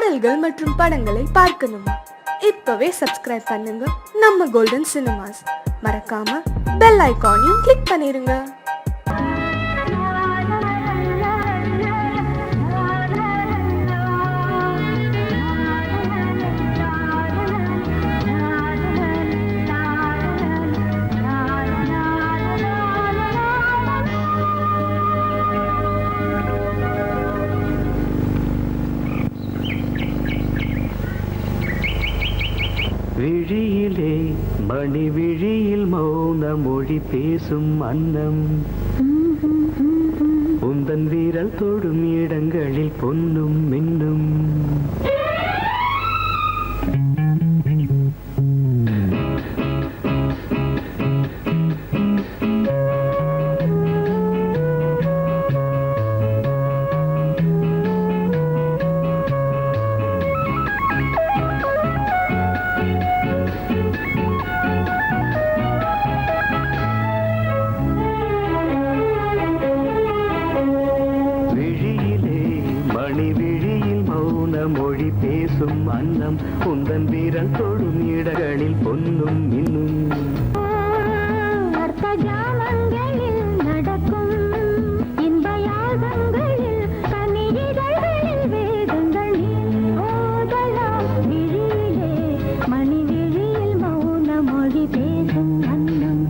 பாடல்கள் மற்றும் படங்களை பார்க்கணுமா? இப்பவே சப்ஸ்கிரைப் பண்ணுங்க நம்ம கோல்டன் சினிமாஸ். மறக்காம பெல் ஐகானையும் கிளிக் பண்ணிருங்க. விழியிலே மணி விழியில் மௌன மொழி பேசும் அன்னம், உந்தன் வீரல் தொடும் இடங்களில் பொன்னும் மின்னும். மொழி பேசும் அன்னம், உந்தன் வீரல் தொடும் இடங்களில் பொன்னும் மின்னும். அர்த்த ஜாமங்களில் நடக்கும் இன்ப யாகங்களில் கனிதழ்களில் வேதங்கள் ஓதலாம். விழியிலே மணி விழியில் மௌன மொழி பேசும் அன்னம்.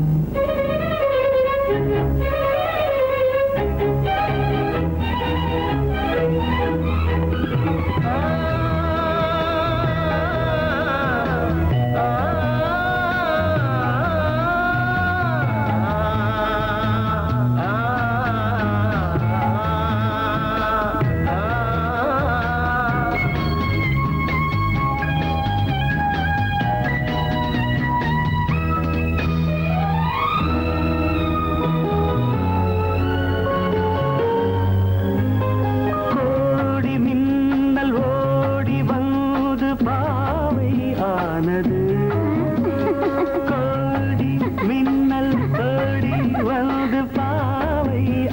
கோடி மின்னல் ஓடி வந்து பாவை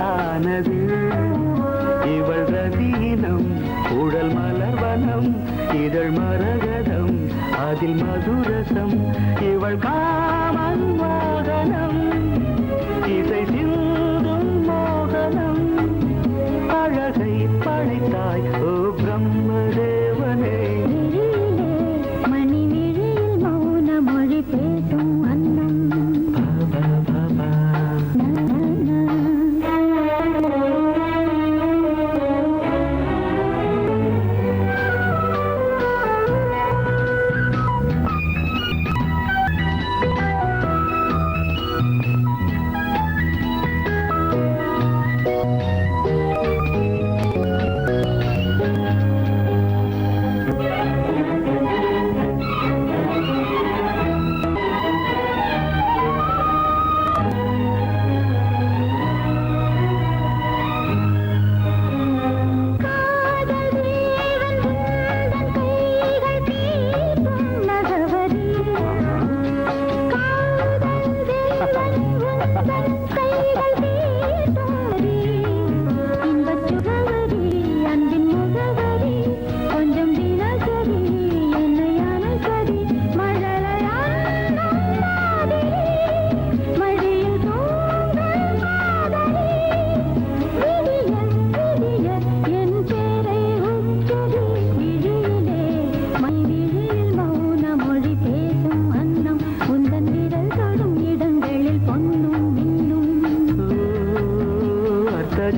ஆனது. இவள் ரதீனம் உடல் மலர்வனம், இதழ் மரகதம் அதில் மதுரசம். இவள் காமன் மோகனம், இசை சிந்தும் மோகனம். அழகை படைத்தாய் ஓ பிரம்மதேவனே. பேசும் அன்னம்.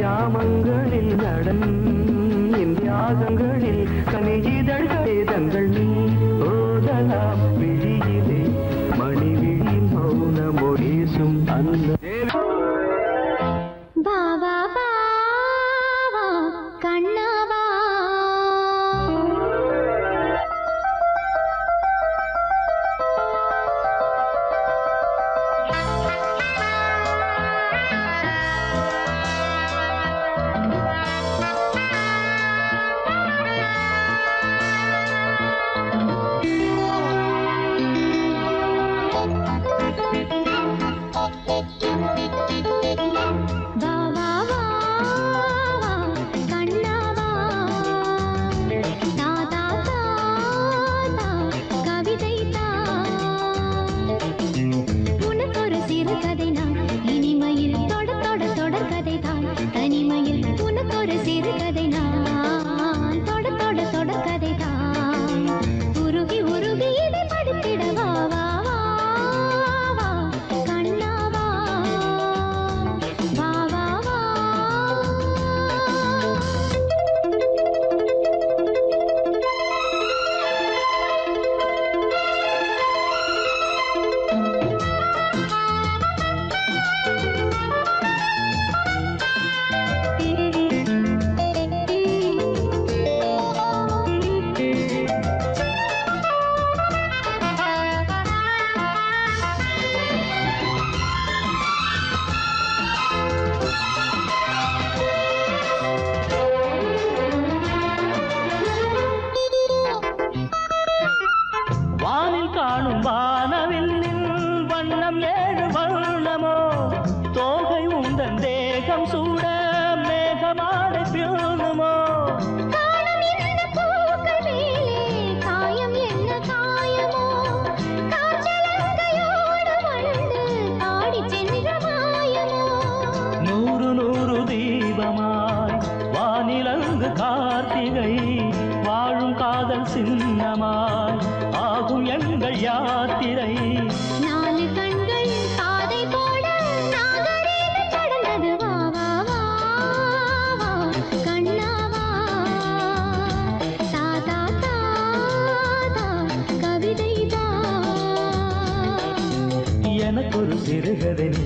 ஜாமங்களில் நடன் இந்தியாகங்களில் கனிதழ்கள் வேதங்கள் நீ ஓதலாம். விழியிலே மணி விழியில் மௌன மொழிசும் அன்னம். பாவா பாவா கண்ணவா, காதல் சின்னமாய் ஆகும் எங்கள் யாத்திரை. 4 கண்கள் பாதை போட நாகரீகம் கடந்தது. வா வா வா வா கண்ணாவா தாதா தாதா கவிதைதா. எனக்கொரு சிறுகதனி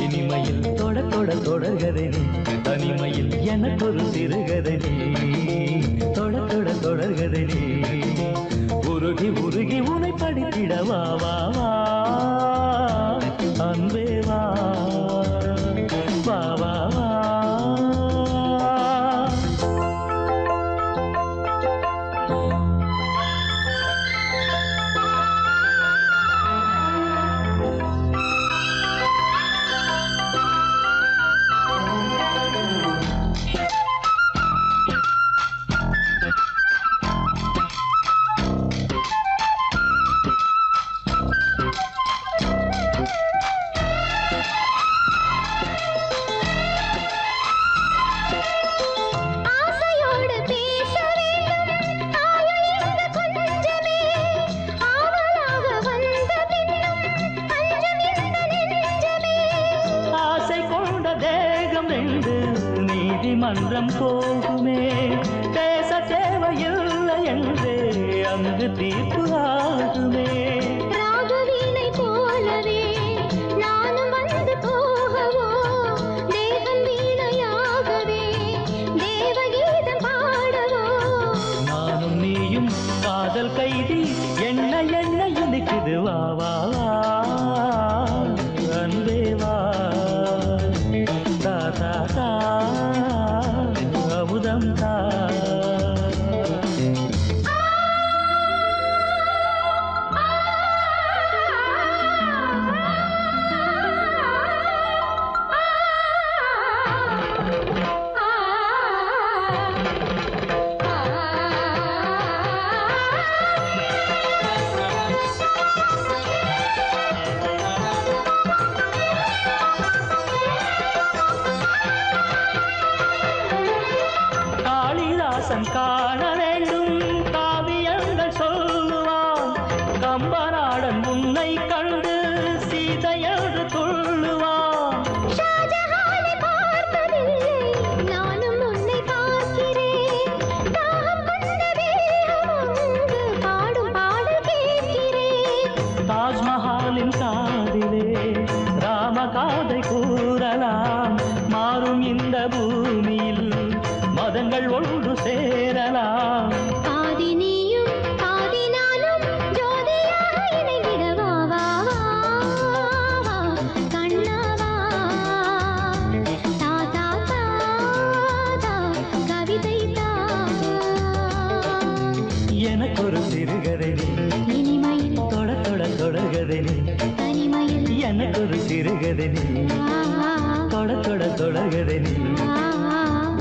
இனிமையில் தொட தொட தொடர்கதனி தனிமையில். எனக்கொரு சிறுகதனி தொட தொட தொடர்கதனி உருகி உருகி உனை படித்திட. வா வா வா அன்பே வா வா வா வா. ஆசையோடு பேச வேண்டும் தாயைந்த கொஞ்சமே ஆவலாக வந்த பின்னும் அஞ்சம் இந்த நெஞ்சமே. ஆசை கொண்ட தேகம் ரெண்டு நீதிமன்றம் போகுமே. பேச தேவையில்லை என்றே அங்கு தீர்ப்பு ஆகுமே. ராகவீணை போலவே நானும் வந்து போகவோ தேவன் வீணையாகவே தேவகீதம் பாடவோ. நானும் நீயும் காதல் கைதி என்ன என்ன இனிக்குது. வா வா வா அன்பே வா தா தா தா அமுதம் தா. காளிதாசன் காண வேண்டும் காவியங்கள் சொல்லுவான். கம்பநாடன் உன்னை கண்டு சீதையன்று துள்ளுவான். ஷாஜஹானை பார்த்ததில்லை நானும் உன்னை பார்க்கிறேன். தாகம் கொண்ட தேகம் அங்கு பாடும் பாடல் கேட்கிறேன். தாஜ்மஹாலின் காதிலே ராமகாதை கூறலாம். மாறும் இந்த பூமியில் மதங்கள் ஒன்று சேரலாம். பாதி நீயும் பாதி நானும் ஜோதியாக இணைந்திட. வா வா வா வா கண்ணாவா தாதா தாதா கவிதைதா. எனக்கொரு சிறுகதனி இனிமையில் தொட தொட தொடர்கதனி. தனிமையில் எனக்கொரு சிறுகதனி தொட தொட தொடர்கதனி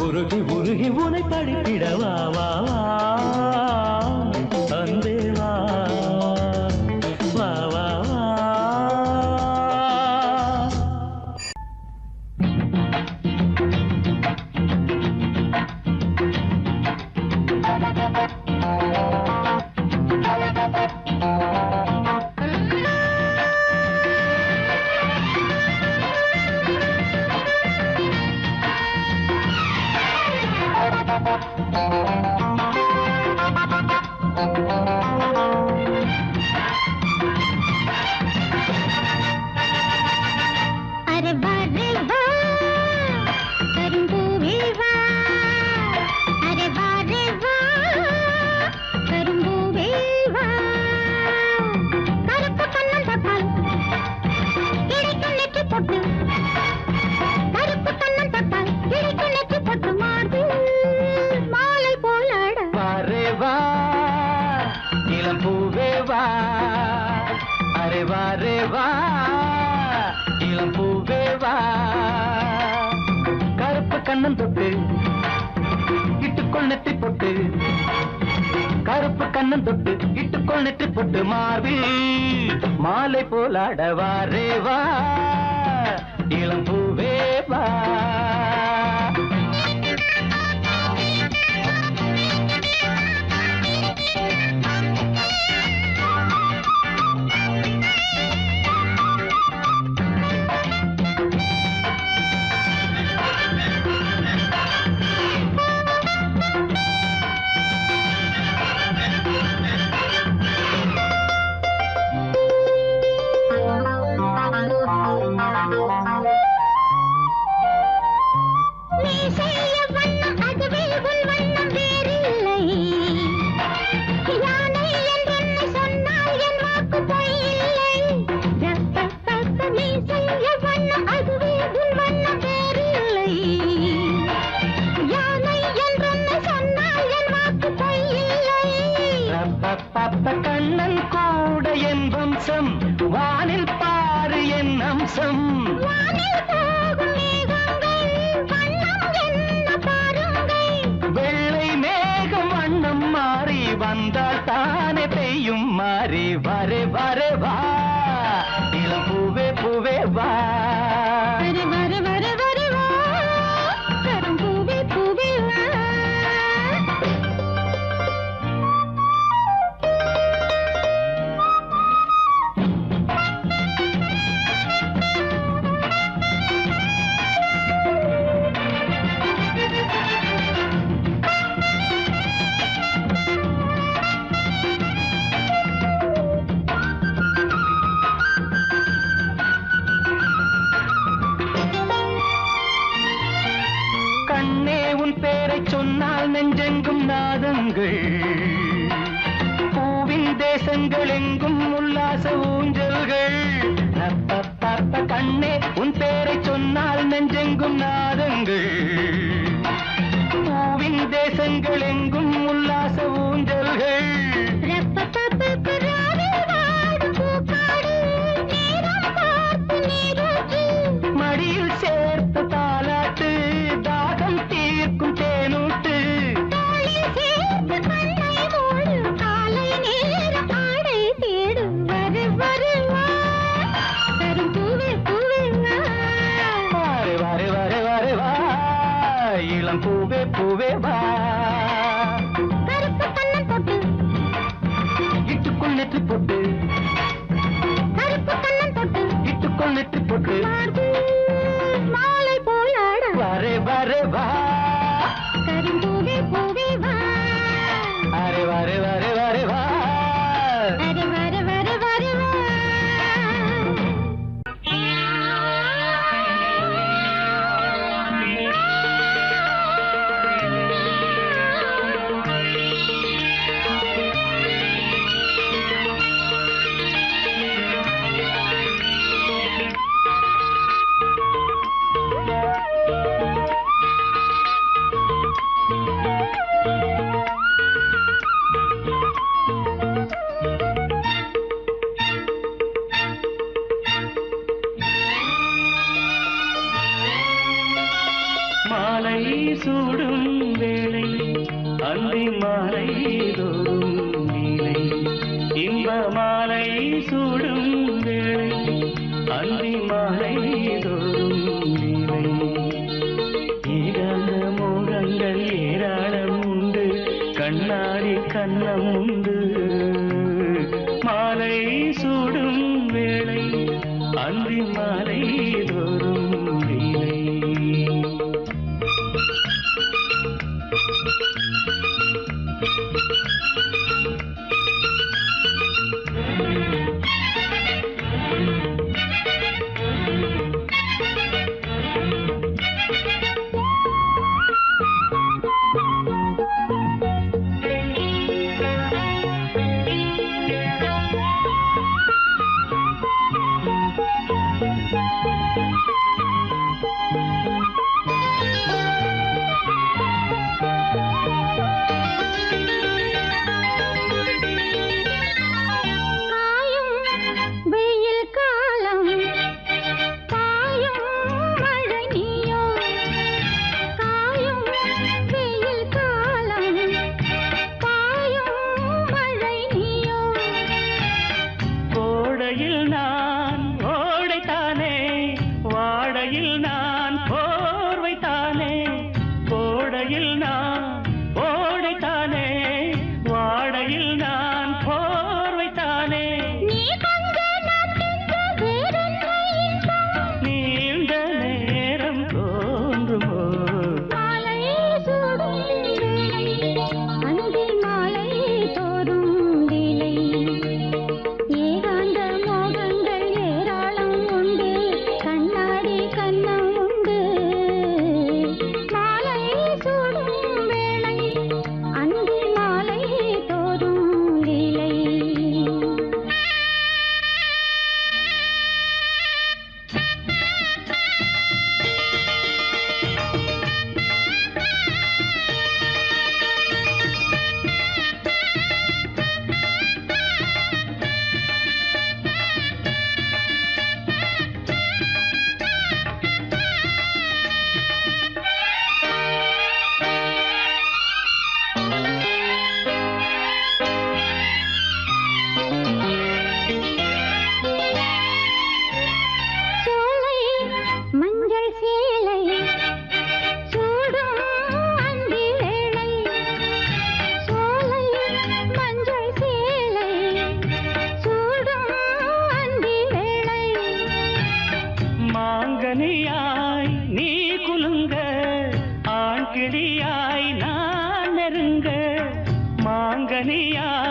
உருகி உருகி உனை படித்திட. வா வா வா அன்பே வா வா வா வா. அரே வா ரே வா கரும்பூவே வா. அரே வா ரே வா கரும்பூவே வா. கருப்பு கண்ணம் தொட்டால் கிடைக்கும் நெற்றி பொட்டு. கருப்பு கண்ணம் தொட்டால் கிடைக்கும் நெற்றி பொட்டு. மார்பு மாலை போலாட. வாரே வா இளம் பூவே வா. அரே வாரே வா இளம் பூவே வா. கருப்பு கண்ணம் தொட்டு இட்டுக்கொள் நெற்றி பொட்டு. கருப்பு கண்ணம் தொட்டு இட்டுக்கொள் நெற்றி பொட்டு. மார்பில் மாலை போலாட. வாரே வா இளம் பூவே வா. தப்ப கண்ணன் கூட என் வம்சம் வானில் பாரு என் அம்சம் வானில் போகும் மேகங்கள் வண்ணம் என்ன பாருங்கள் வெள்ளை மேகம் வண்ணம் மாறி வந்தால் தானே பெய்யும் மாறி வரே வரே வா இளம் பூவே பூவே வா வர வர வர வர வா கரும் பூவே பூவே வா கண்ணே உன் பேரைச் சொன்னால் நெஞ்செங்கும் நாதங்கள் பூவின் தேசங்கள் எங்கும் உல்லாச ஊஞ்சல்கள் ரப்பப்பப்ப கண்ணே உன் பேரைச் சொன்னால் நெஞ்செங்கும் நாதங்கள் பூவின் தேசங்கள் எங்கும் உல்லாச ஊஞ்சல்கள் ரப்பப்பப்ப ராவில் வாடும் பூக்காடு நேரம் பார்த்து நீரூற்று மடியில் சேர்த்த தாலாட்டு தாகம் தீர்க்கும் தேனூட்டு தோளில் சேர்த்து கண்ணை மூடு காலை நேரம் ஆடை தேடும் வரு வரு வா கரும் பூவே பூவே வா வாரே வாரே வாரே வாரே வா இளம் பூவே பூவே வா கருப்பு கண்ணன் தொட்டு இட்டுக்குள் நெற்றி போட்டு கருப்பு கண்ணன் தொட்டு இட்டுக்குள் நெற்றி போட்டு பார்த்து மாலை போல் ஆட வரே வரே வா கரும் பூவே பூவே வா அரே வரே வரே வரே வா அरे வர வர வர வா மாலை சூடும் வேளை அந்தி மாலை தோறும் நீலை இன்ப மாலை சூடும் வேளை அந்தி மாலை தோறும் நீலை ஏகாந்த மோகங்கள் ஏராளம் உண்டு கண்ணாடி கண்ணம் உண்டு மாலை சூடும் வேளை அந்தி மாலை தோறும் நீலை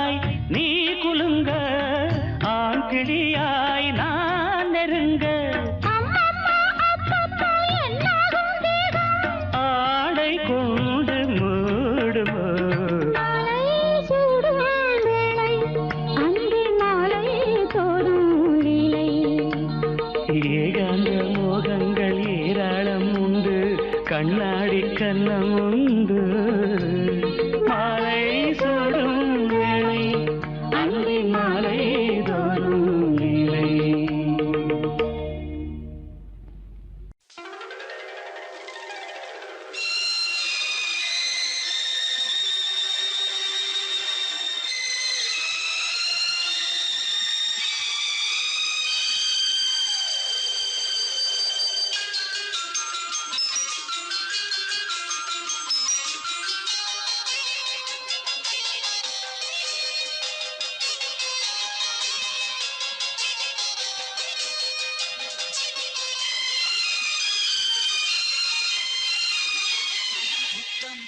கிளியாய் நீ குலுங்க, ஆண் கிளியாய் நான் நெருங்க, ஆடை கொண்டு மூடுமோ ஏகாந்த மோகங்கள் ஏராளம் உண்டு, கண்ணாடி கண்ணம் உண்டு. மாலை சூடும் வேளை அந்தி மாலை தோறும் நிலை.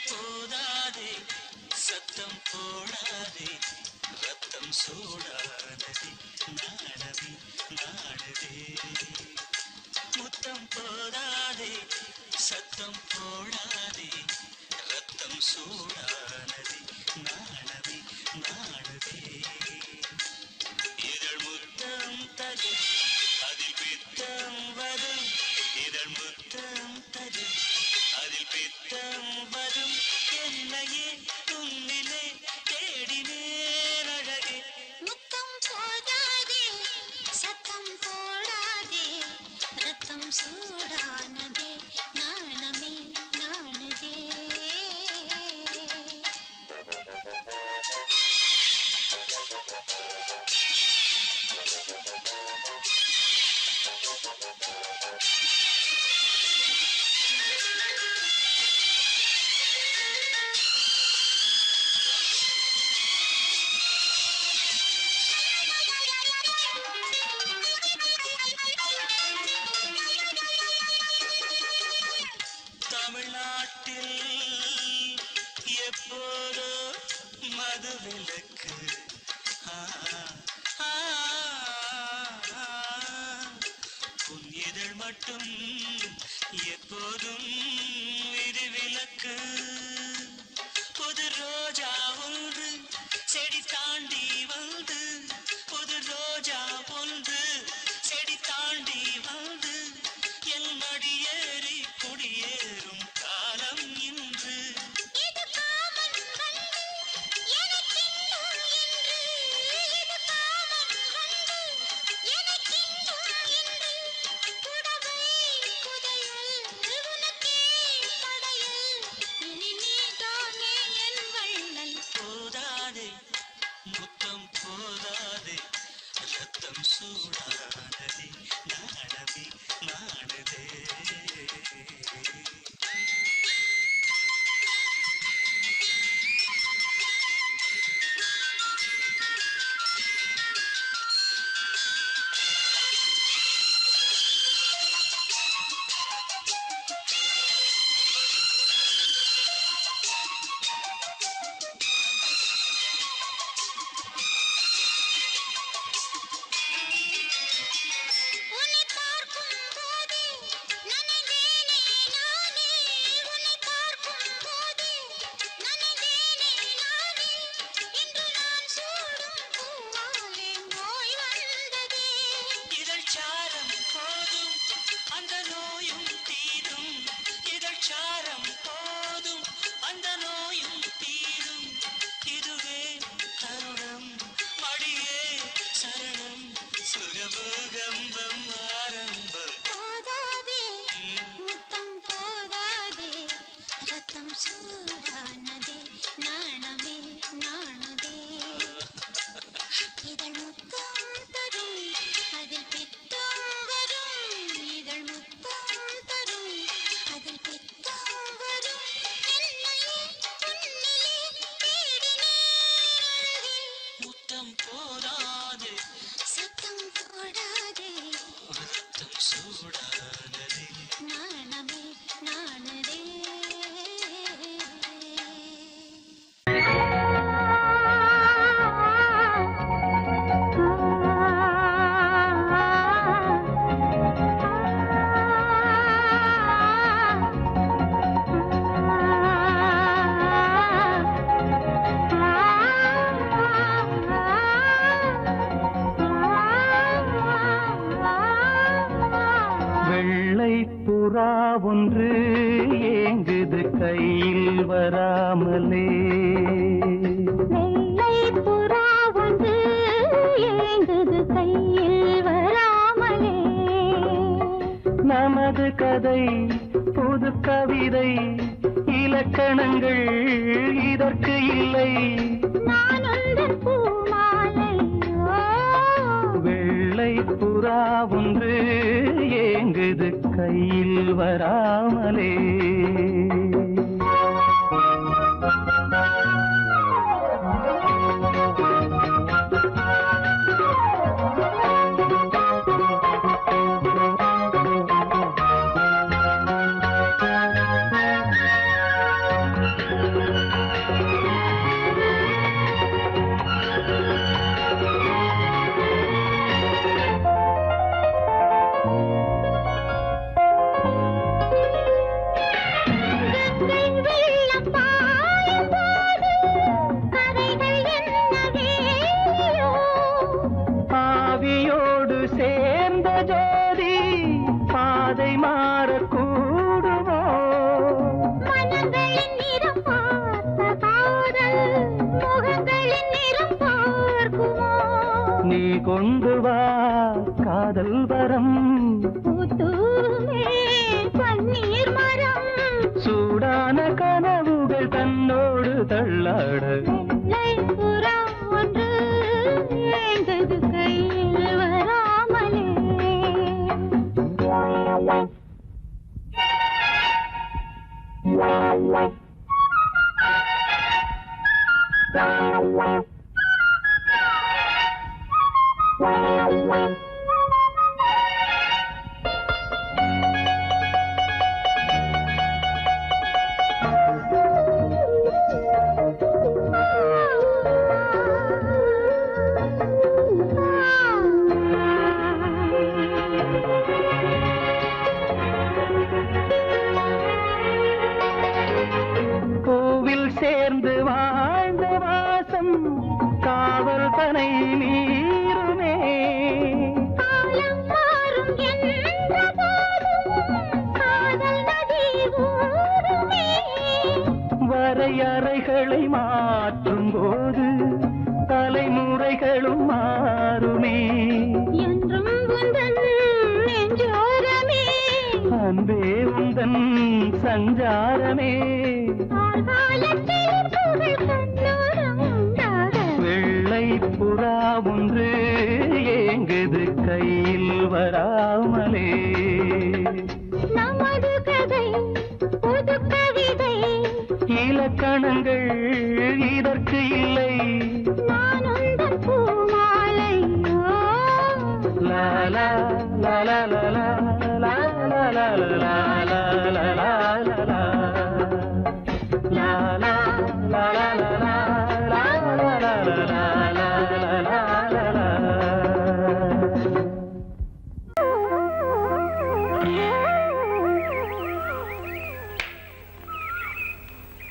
போதாதே சத்தம் போடாதே, ரத்தம் சூடானதே நாடவே நாடதே. முத்தம் போதாதே சத்தம் போடாதே, ரத்தம் சூடானதே நாடவே நாடதே. இதழ் முத்தம் தரும் அதில் பித்தம் வரும், இதழ் முத்தம் தரும் அதில் பித்தம் வரும். என்னையே துன்னிலே தேடினேன் அழகே. முத்தம் போதாதே சத்தம் போடாதே, ரத்தம் சூடானதே நாணமே நாணதே. தமிழ்நாட்டில் எப்போதோ மதுவிலக்கு, உன் இதழ் மட்டும் எப்போதும் விதிவிலக்கு. புது ரோஜா ஒன்று செடி தாண்டி வந்து, புது ரோஜா ஒன்று செடி தாண்டி வந்து என் மடியேறி குடியேறும் காலம் இன்று. இது காமன் வந்து எனக்கின்னும் என்று, இது காமன் வந்து எனக்கின்னும் என்று. புடவை புதையல் உனக்கே படையல், இனி நீதானே என் வள்ளல். போதாதே முத்தம் போதாதே, ரத்தம் சூடானதே நாடவே நாடதே. உன்னை பார்க்கும் போது நனைந்தேனே நானே, உன்னை பார்க்கும் போது நனைந்தேனே நானே. இன்று நான் சூடும் பூவாலே நோய் வந்ததே. இதழ் சாரம் போதும் அந்த நோயும் தீரும், இதழ் சாரம் போதும் அந்த நோயும் தீரும். இதுவே தருணம் மடியே சரணம், சுகபூகம்பம் ஆரம்பம். போதாதே முத்தம் போதாதே, ரத்தம் சூடானதே நாணமே நாணதே. இதழ் முத்தம் தரும் அதில் பித்தம் வரும், இதழ் முத்தம் தரும் அதில் பித்தம் வரும். என்னையே உன்னிலே தேடினேன் அழகே. முத்தம் போதாதே சத்தம் போடாதே, ரத்தம் சூடானதே நாணமே நாணதே. ஒன்று ஏங்குது கையில் வராமலே. வெள்ளை புறா ஒன்று ஏங்குது கையில் வராமலே. நமது கதை புது கவிதை, இலக்கணங்கள் இதற்கு இல்லை. நான் உந்தன் பூமாலையோ. வெள்ளை புறா ஒன்று ஏங்குது கையில் வராமலே. கொண்டு வா காதல் வரம், பன்னீர் மரம், சூடான கனவுகள் தன்னோடு தள்ளாட. புறா ஒன்று ஏங்குது கையில் வராமலே. கோவில் சேர்ந்து வாழ்ந்த வாசம் காவல் தனை மீறுமே. காலம் மாறும் என்ற போதும் காதல் நதி ஊறுமே. வரையறைகளை மாற்றும் போது தலைமுறைகளும் மாறுமே. என்றும் உந்தன் நெஞ்சோரமே, அன்பே உந்தன் சஞ்சாரமே. ஆழ்காலத்தில் புகழ் கண்ணோரம் உண்டாக. வெள்ளை புறா ஒன்று ஏங்குது கையில் வராமலே. நமது கதை புது கவிதை, இலக்கணங்கள் இதற்கு இல்லை. நான் உந்தன் பூமாலையோ. லா லா லா லா லா லா லா லா லா லா லா லா லா லா. லா லா லா லா லா லா லா லா லா லா லா லா.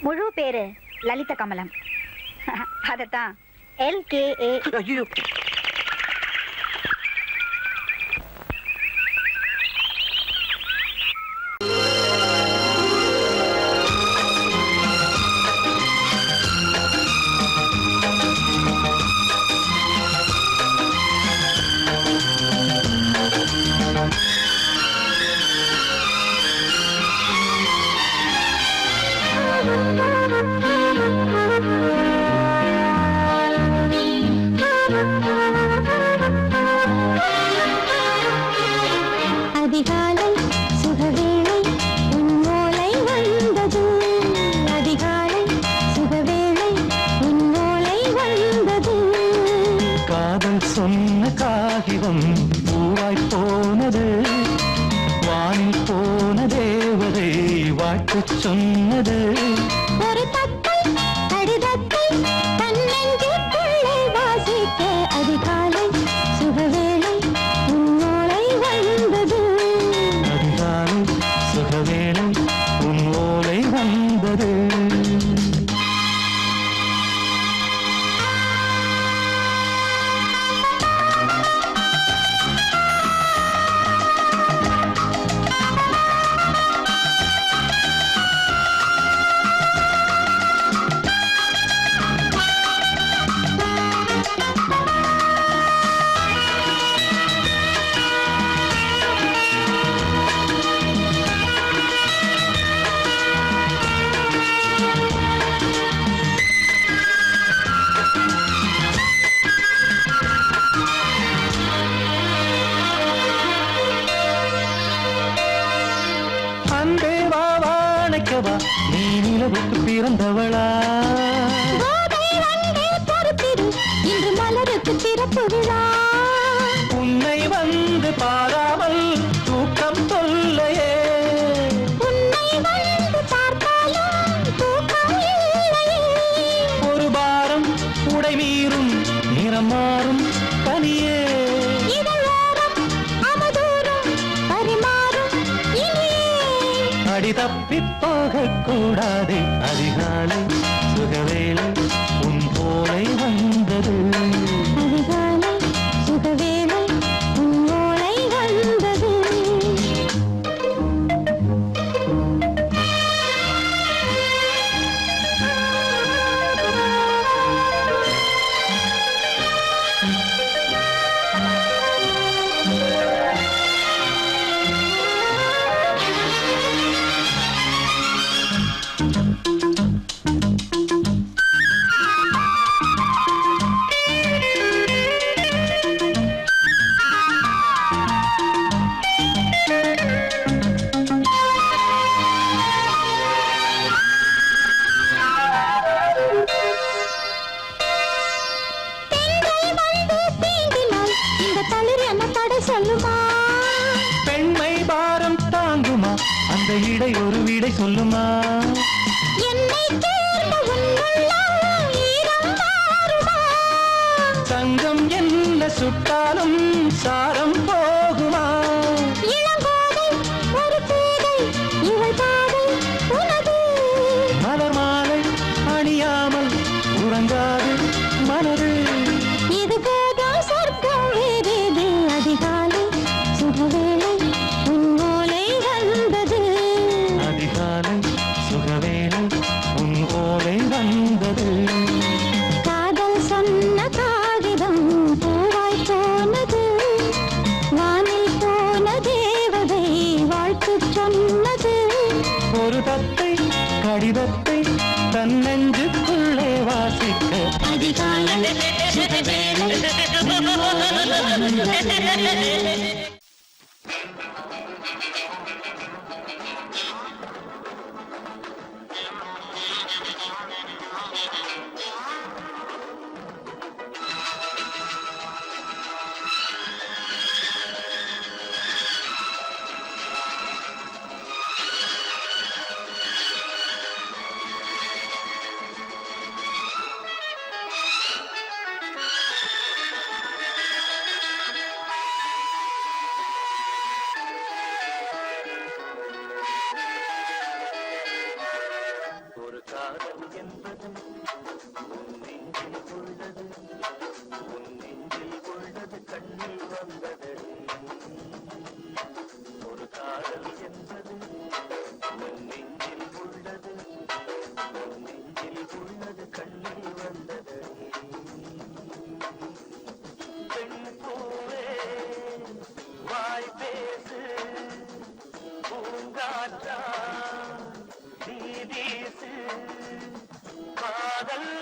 முழு பேரு லலித கமலம். அதத்தான் LKA. அதிகாலை சுகவேளை உன் ஓலை வந்தது. அதிகாலை சுகவேளை உன் ஓலை வந்தது. காதல் சொன்ன காகிதம் பூவாய் போனது. வானில் போன தேவதை வாழ்த்து சொன்னது. ஒரு தத்தை கடிதத்தை தன்னெஞ்சுக்குள்ளே வாசிக்க அதிகாலை சுகவேளை உன் ஓலை வந்தது. அதிகாலை சுகவேளை உன் ஓலை வந்தது. இரவுக்கு பிறந்தவளா கோதை வந்தே பொறுத்திரு, இன்று மலருக்கு திறப்பு விழா. உன்னை வந்து பாராமல் தூக்கம் சொல்லையே உன்னை வந்து பார்த்தாலும் தூக்கம் இல்லையே. ஒரு பாரம் உடை மீறும் நிறம் மாறும் கனியே இதழோரம் அவதூறும் பரிமாறும் இனியே. அடி தப்பி போகக் கூடாது அதிகாலை சுகவேளை உன் போலை வந்தது அதிகாலை சுகவேளை உன் ஓலை வந்தது. சொல்லுமா பெண்மை பாரம் தாங்குமா அந்த இடை ஒரு விடை சொல்லுமா என்னை தேர்ந்த உன்னுள்ளம் ஈரம் மாறுமா. தங்கம் என்ன சுட்டாலும் சாரம் போகுமா இளங்கோதை ஒரு பேதை இவள் பாதை உனது. மலர் மாலை அணியாமல் உறங்காது மனது இது போதும் சொர்க்கம் வேறேது. அதிகாலை சுகவேளை உன் ஓலை வந்தது. அதிகாலை சுகவேளை உன் ஓலை வந்தது காதல் சொன்ன காகிதம் பூவாய் போனது. வானில் போன தேவதை வாழ்த்து சொன்னது. ஒரு தத்தை கடிதத்தை தன் நெஞ்சுக்குள்ளே வாசிக்க அதிகாலை சுகவேளை உன் ஓலை வந்தது. ஒரு காதல் என்பது உன் நெஞ்சில் உள்ளது உன் நெஞ்சில் உள்ளது கண்ணில் வந்தது ஒரு காதல் என்பது உன் நெஞ்சில் உள்ளது உன் நெஞ்சில் உள்ளது கண்ணில் வந்தது பெண் பூவே வாய் பேசு பூங்காற்றா நீ வீசு காதல்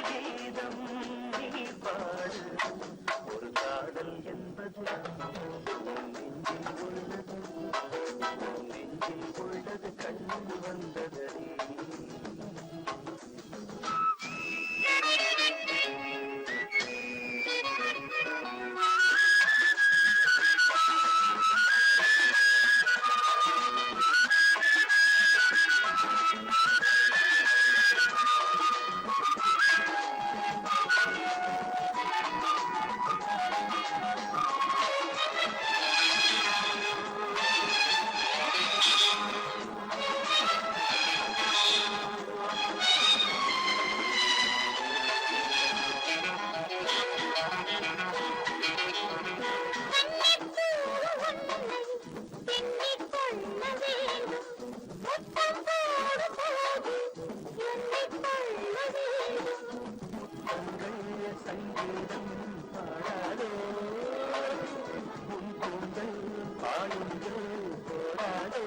கீதம் நீ பாடு ஒரு காதல் என்பது உன் நெஞ்சில் உள்ளது உன் நெஞ்சில் உள்ளது கண்ணில் வந்தது சங்கீதம் பாடாதோ உன் கூந்தல் பாடுங்கள் போராடோ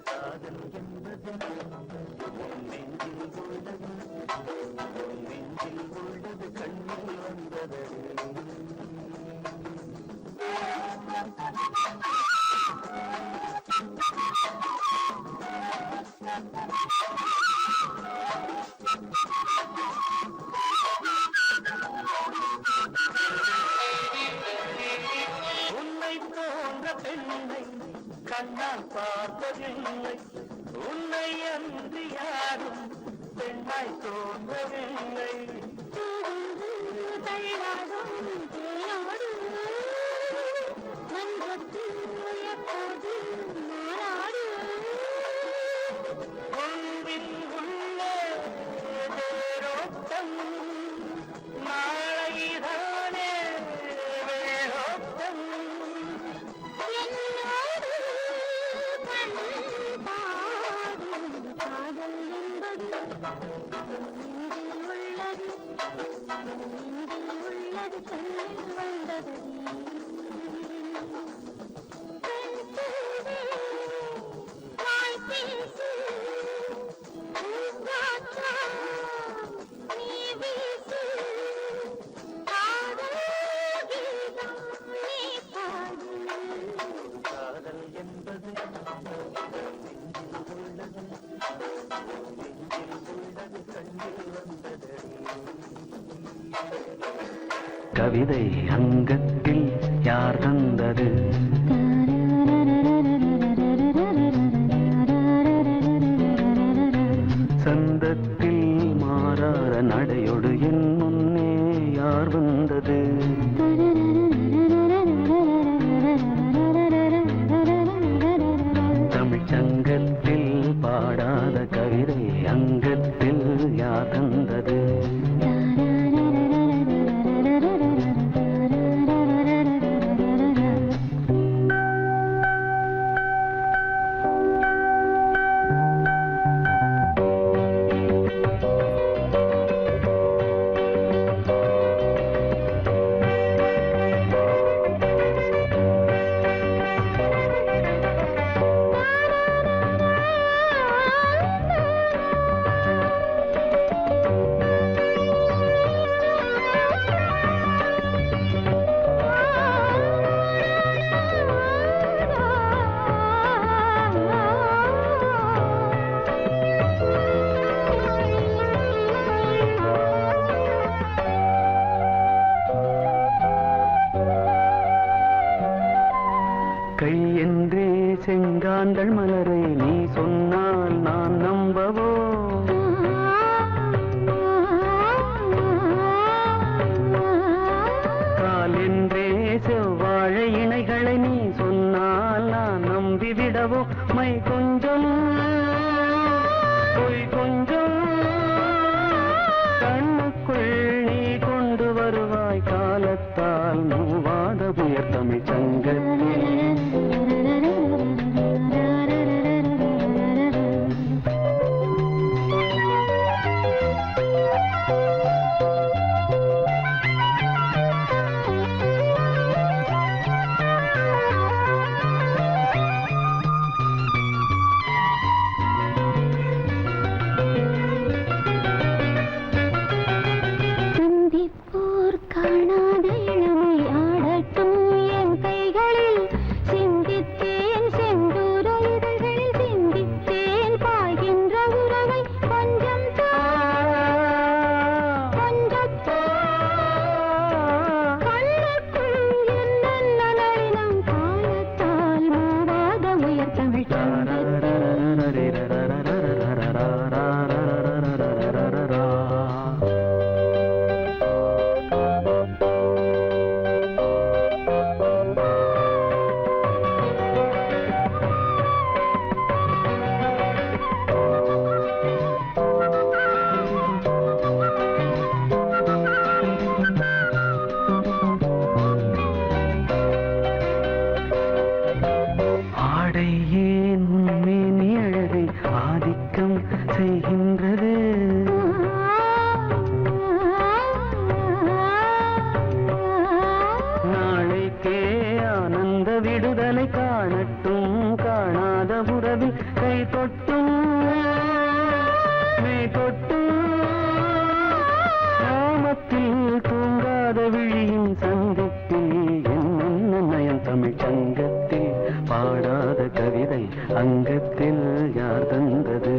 காதல் என்பது வந்தது. உன்னை போன்ற பெண்ணை கண்ணால் பார்த்ததில்லை, உன்னை அன்றி யாரும் பெண்ணாய் தோன்றவில்லை. உன்பில் உள்ள வேரோட்டம் நாளைதானே வேரோட்டம். காதல் என்பது கவிதை அங்கத்தில் யார் தந்தது? சந்தத்தில் மாறார நடையோடு என் முன்னே யார் வந்தது? தமிழ்ச்சங்கத்தில் பாடாத கவிதை அங்கத்தில் யார் தந்தது? கை என்றே செங்காந்தள் மலரை நீ சொன்னால் நான் நம்பவோ? கால் என்றே செவ்வாழை இணைகளை நீ சொன்னால் நான் நம்பிவிடவோ? மை கொஞ்சம் பொய் கொஞ்சம் கண்ணுக்குள் நீ கொண்டு வருவாய் காலத்தால் மூவாத புயர் தமிழ் சங்கத்தில். செய்கின்றது. நாளைக்கே ஆனந்த விடுதலை காணட்டும், காணாத உறவில் கை தொட்டும் மெய் தொட்டும், நாமத்தில் தூங்காத விழியின் சங்கத்தில் என்ன நயம் தமிழ் சங்கத்தில் பாடாத கவிதை அங்கத்தில் யார் தந்தது?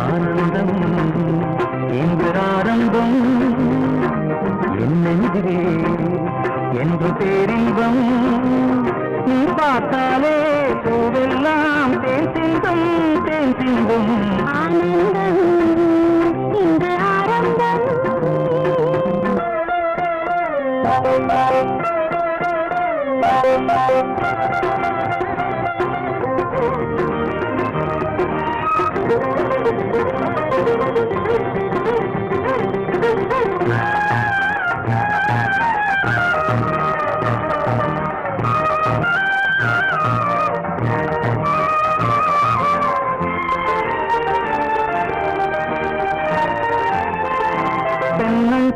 ஆனந்தம் இன்று ஆரம்பம் என் நெஞ்சிலே என்று பேரின்பம் நீ பார்த்தாலே பூவெல்லாம் தேன் சிந்தும் தேன் சிந்தும் ஆனந்தம் இன்று ஆரம்பம்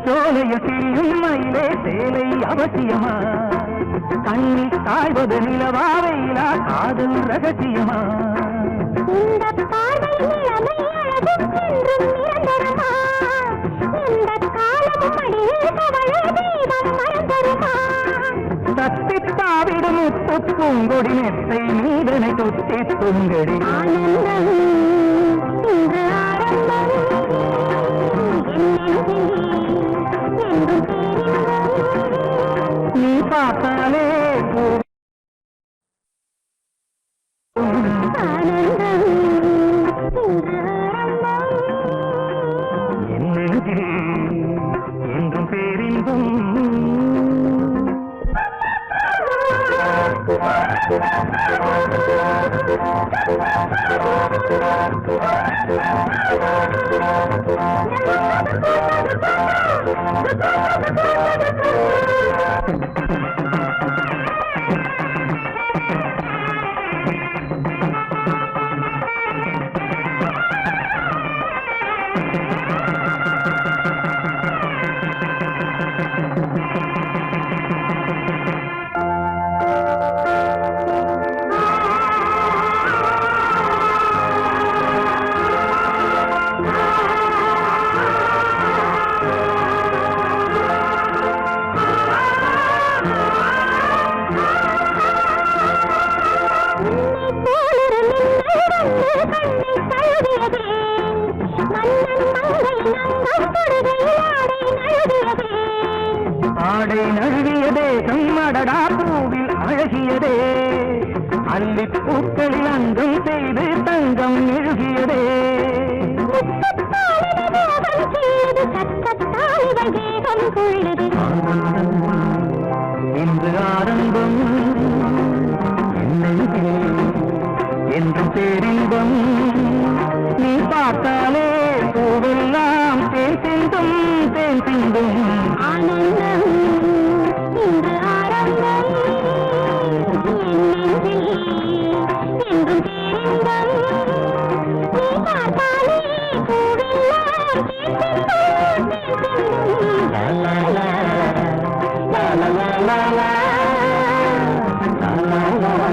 சோலையில் திரியும் மயிலே சேலை அவசியமா? கண்ணில் தாழ்வது நிலவாவையிலா காதல் ரகசியமா? இந்த பார்வை இளமை அழகும் என்றும் நிரந்தரமா? இந்த காலமும் அடியில் கவலை தெய்வம் மறந்தருமா? தத்தித்தாவிடும் முத்து பூங்கொடி நெத்தை நீதனை தொத்தி துங்கடி ஆனந்தம் இன்று ஆரம்பம் நீ பார்த்தாலே ஆனந்தம் இன்று ஆரம்பம் என் நெஞ்சில் என்றும் பேரின்பம் ஆடை நழுவியதே கம்மடடா பூவில் அழகியதே அல்லிப் பூக்களில் அங்கம் செய்து தங்கம் எழுகியதே இன்று ஆரம்பம் என்னெங்கே என்றும் பேரின்பம் நீ பார்த்தாலே பூவெல்லாம் தேன் சிந்தும் தேன் சிந்தும் ஆனந்தம் இன்று ஆரம்பம் என்றும் பேரின்பம் நீ பார்த்தாலே பூவெல்லாம் தேன் சிந்தும் தேன் சிந்தும் லா லா லா லா லா லா லா லா லா லா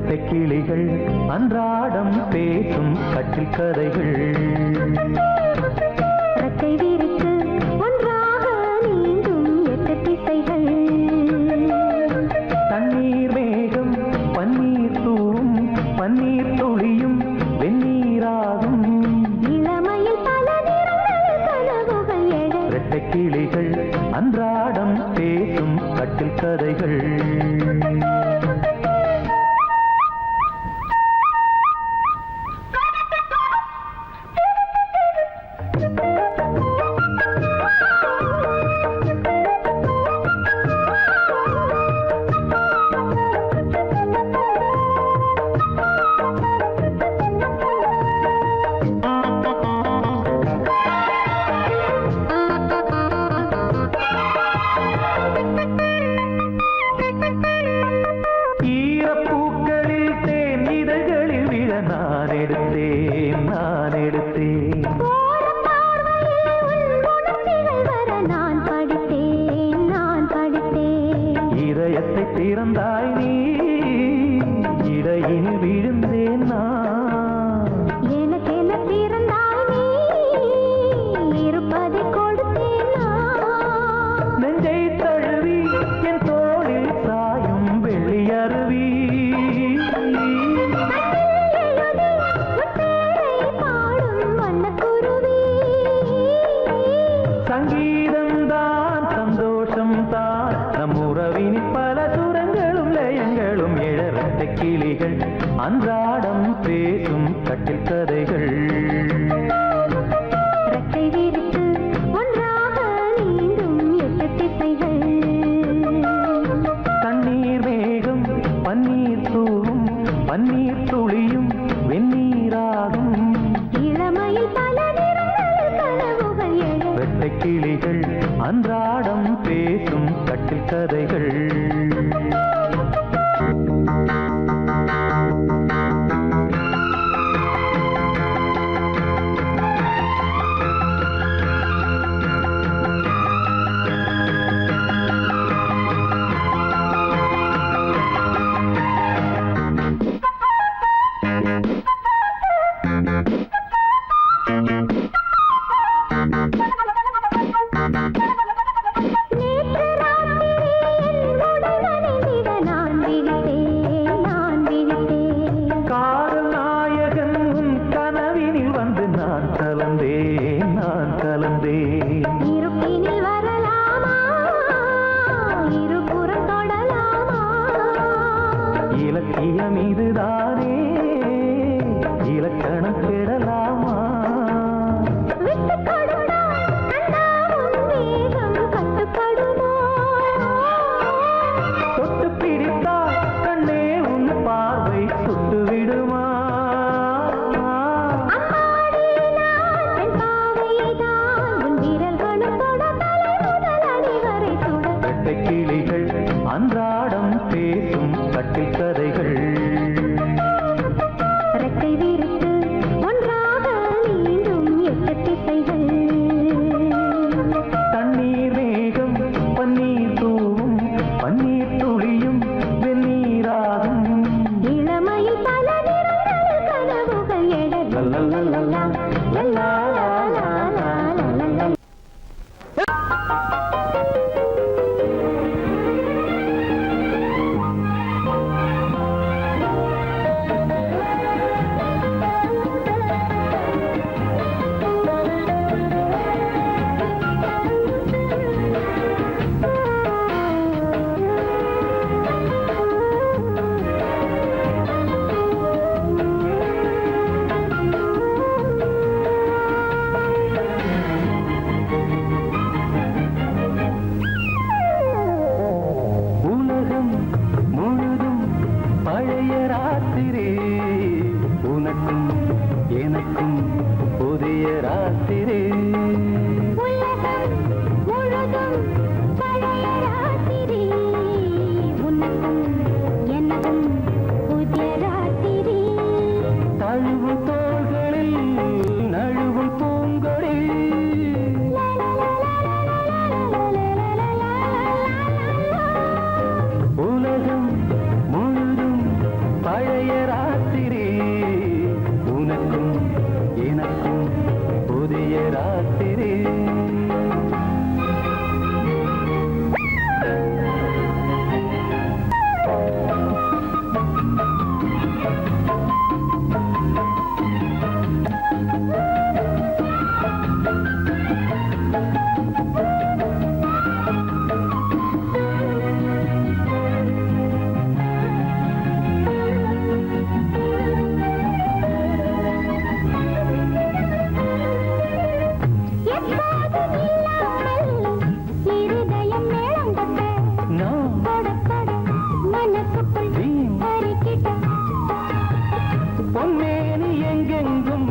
ரெட்டை கிளிகள் அன்றாடம் பேசும் கட்டில் கதைகள் ரெக்கை விரித்து ஒன்றாக நீந்தும் 8 திசைகள் தண்ணீர் மேகம் பன்னீர் தூவும் பன்னீர் துளியும் வெந்நீராகும் இளமையில் பல நிறங்கள் கனவுகள் எழ ரெட்டை கிளிகள் அன்றாடம் பேசும் கட்டில் கதைகள் ஈரப்பூக்களில் தேன் இதழ்களில் விழ நான் எடுத்தேன் ஓரம் பார்வையில் உன் உணர்ச்சிகள் வர நான் படித்தேன் இதயத்தை திறந்தாய் நீ இடையில் விழுந்தேன் நான் எனக்கென பிறந்தாய் நீ இருப்பதை கொடுத்தேன் நான் நெஞ்சை தழுவி என் தோளில் சாயும் வெள்ளி அருவி சங்கீதம் தான் சந்தோஷம் தான் நம் உறவினில் பல சுரங்களும் லயங்களும் எழ ரெட்டை கிளிகள் அன்றாடம் பேசும் கட்டில் கதைகள் ரெக்கை விரித்து ஒன்றாக நீந்தும் 8 திசைகள் தண்ணீர் மேகம் பன்னீர் தூவும் பன்னீர் துளியும் வெந்நீராகும் இளமையில் பல நிறங்கள் கனவுகள் எழ ரெட்டை கிளிகள் அன்றாடம் பேசும் கட்டில் கதைகள் நேற்று ராத்திரி என் உடல் நனைந்திட நான் விழித்தேன் காதல் நாயகன் உன் கனவினில் வந்து நான் கலந்தேன் இருப்பினில் வரலாமா இருபுறம் தொடலாமா இலக்கியம் இதுதானே இலக்கணம் பெறலாமா விட்டுக் கொடுத்தால் கண்ணா உன் வேகம் கட்டுப்படுமோ தொட்டு பிடித்தால் கண்ணே உன் பார்வை சுட்டு விடுமா அம்மாடி நான் பெண் பாவைதான் உன் விரல்களும் தொட தலை முதல் அடி வரை சுட ரெட்டை கிளிகள் அன்றாடம் பேசும் கட்டில் கதைகள் ரெக்கை விரித்து ஒன்றாக நீந்தும் 8 திசைகள் தண்ணீர் மேகம் பன்னீர் தூவும் பன்னீர் துளியும் வெந்நீராகும் இளமையில் பல நிறங்கள் கனவுகள் எழ லல்லல்லல்லா, லல்லா, லல்லா, லல்லா. உலகம் முழுதும் பழைய ராத்திரி உனக்கும் எனக்கும் புதிய ராத்திரி உலகம் முழுதும் பழைய ராத்திரி உனக்கும் எனக்கும் புதிய ராத்திரி தழுவும் தோள்களில் நழுவும் பூங்கொடி உலகம் முழுதும் பழைய கொட கொட மனசுக்குள் அரிக்கிட்ட பொன்னேனி எங்கெங்கும்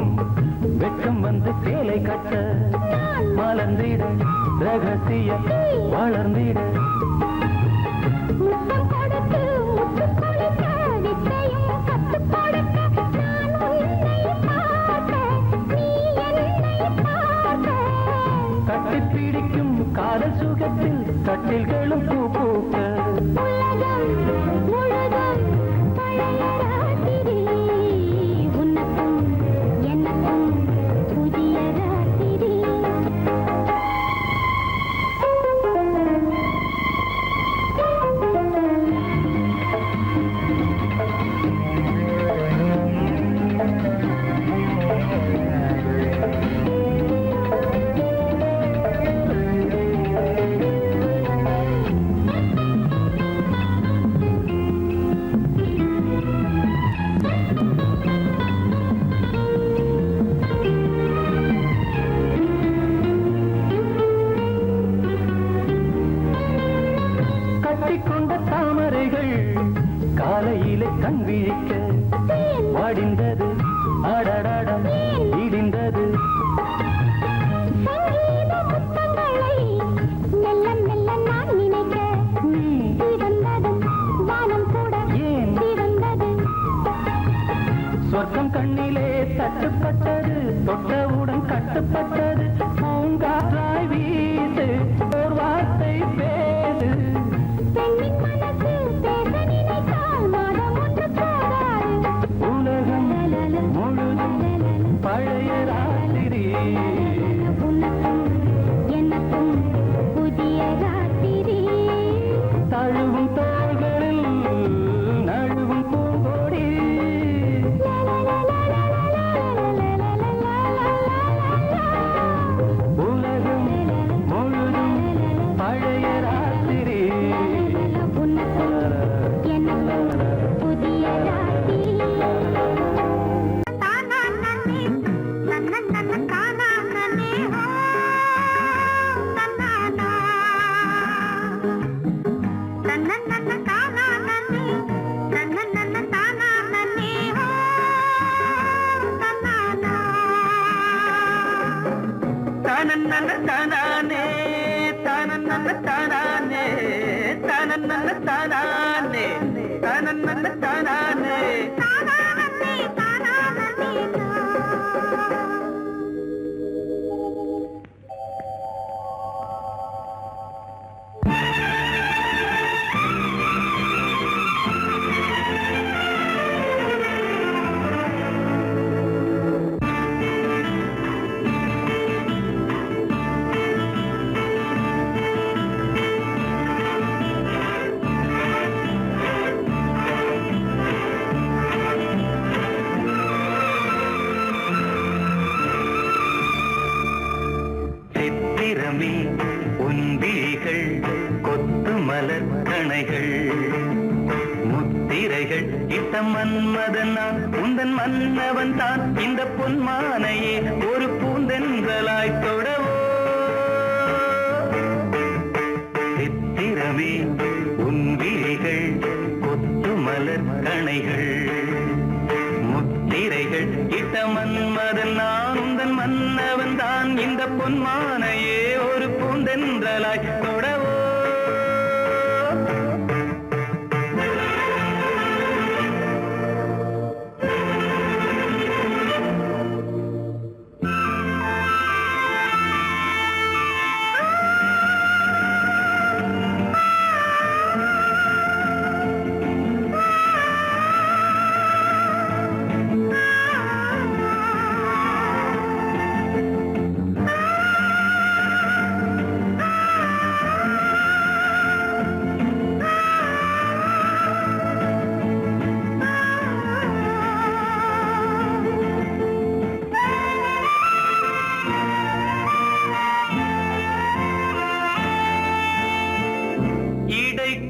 வெட்கம் வந்து சேலை கட்ட மலர்ந்திட ரகசிய வளர்ந்திட முத்தம் கொடுத்து முத்து கொடுக்க வித்தையும் கத்து கொடுக்க நான் உன்னை பார்க்க நீ என்னை பார்க்க கட்டி பிடிக்கும் காதல் சுகத்தில் கட்டில்களும் பூ பூக்க உலகம் முழுதும் பழைய ராத்திரி உனக்கும் எனக்கும் புதிய ராத்திரி கட்டிக்கொண்ட தாமரைகள் காலையிலே கண் விழிக்க வாடிந்தது ஆடடாடம் இடிந்தது சங்கீத முத்தங்களை மெல்ல மெல்ல நான் நினைக்க நீ சிவந்ததும் வானம் கூட ஏன் சிவந்தது சொர்க்கம் கண்ணிலே தட்டுப்பட்டது தொட்டவுடன் கட்டுப்பட்டது பூங்காற்றாய் வீசு ஒரு வார்த்தை பேசு பெண்ணின் மனசு பேச நினைத்தால் மாதம் ஒன்று போகாது உலகம் முழுதும் பழைய ராத்திரி உனக்கும் எனக்கும் புதிய ராத்திரி தழுவும் தோள்களில் நழுவும் பூங்கோடி உலகம் முழுதும் பழைய ராத்திரி உனக்கும் எனக்கும் புதிய ராத்திரி தனன்னன தானானே தனன்னன தானானே தனன்னன தானானே தனன்னன தானானே சித்திரமே உன் விழிகள் கொத்து மலர் கணைகள் முத்திரைகள் இட்ட மன்மதன் நான் உந்தன் மன்னவன் தான் இந்த பொன்மானையே ஒரு பூந்தென்றலாய் தொடவோ சித்திரமே உன் விழிகள் கொத்து மலர் கணைகள் முத்திரைகள் இட்ட மன்மதன் நான் உந்தன் மன்னவன் தான் இந்த பொன்மானையே ஒரு பூந்தென்றலாய் தொடவோ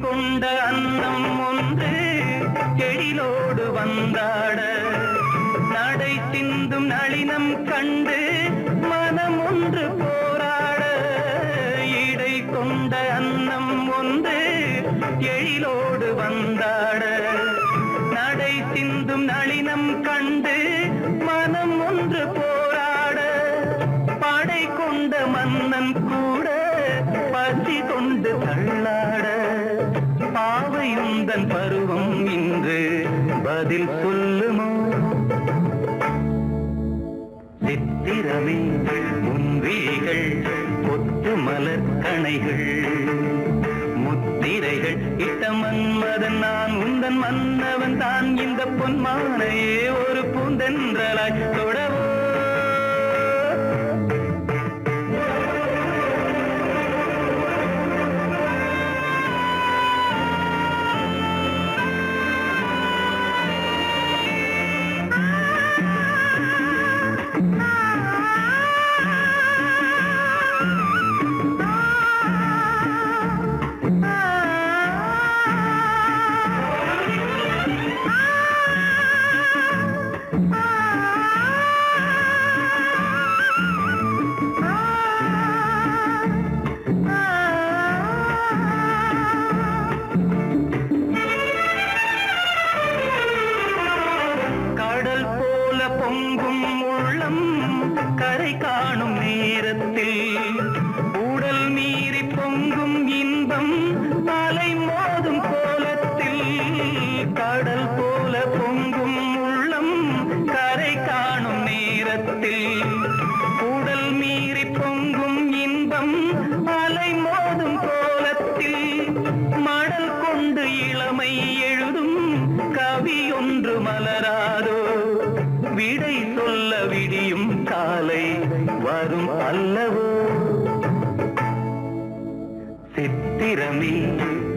கொண்ட அன்னம் ஒன்று எழிலோடு வந்தாட நடை சிந்தும் நளினம் கண்டு மனம் ஒன்று போராட இடை கொண்ட அன்னம் ஒன்று எழிலோடு வந்தாட நடை சிந்தும் நளினம் கண்டு மனம் ஒன்று போராட படை கொண்ட மன்னன் கூட பசி கொண்டு தள்ளாட பாவையுந்தன் பருவம் இன்று பதில் சொல்லுமோ சித்திரமே முன்விழிகள் கொத்து மலர் கணைகள் முத்திரைகள் இட்ட மன்மதன் நான் உந்தன் மன்னவன் தான் இந்த பொன்மானையே ஒரு பூந்தென்றலாய் தொடவோ பொங்கும் உள்ளம் கரை காணும் நேரத்தில் உடல் மீறி பொங்கும் இன்பம் அலை மோதும் கோலத்தில் கடல் போல பொங்கும் உள்ளம் கரை காணும் நேரத்தில் உடல் மீறி பொங்கும் இன்பம் அலை மோதும் கோலத்தில் மடல் கொண்டு இளமை எழுதும் கவி ஒன்று மலராதோ விடை சொல்ல விடியும் காலை வரும் அல்லவோ சித்திரமே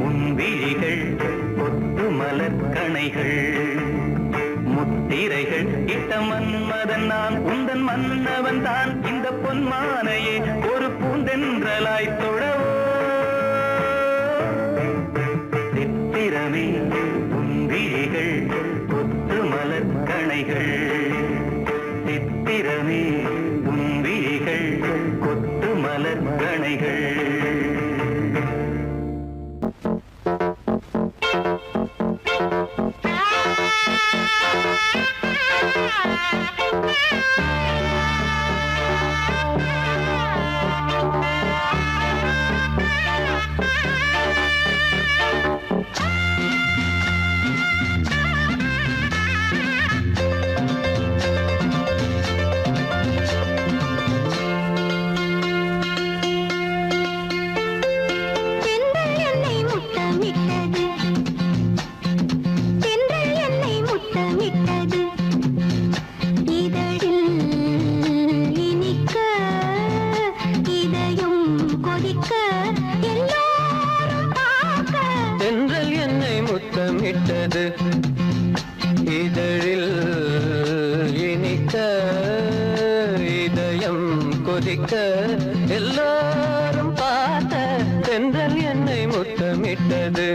உன் விழிகள் கொத்து மலர் கணைகள் முத்திரைகள் இட்ட மன்மதன் நான் உந்தன் மன்னவன் தான் இந்த பொன்மானையே ஒரு பூந்தென்றலாய் தொடவோ சித்திரமே உன் விழிகள் கொத்து மலர் கணைகள் சித்திரமே உன் விழிகள் கொத்து மலர் கணைகள் இதழில் இனிக்க இதயம் கொதிக்க எல்லாரும் பார்த்த தென்றல் என்னை முத்தமிட்டது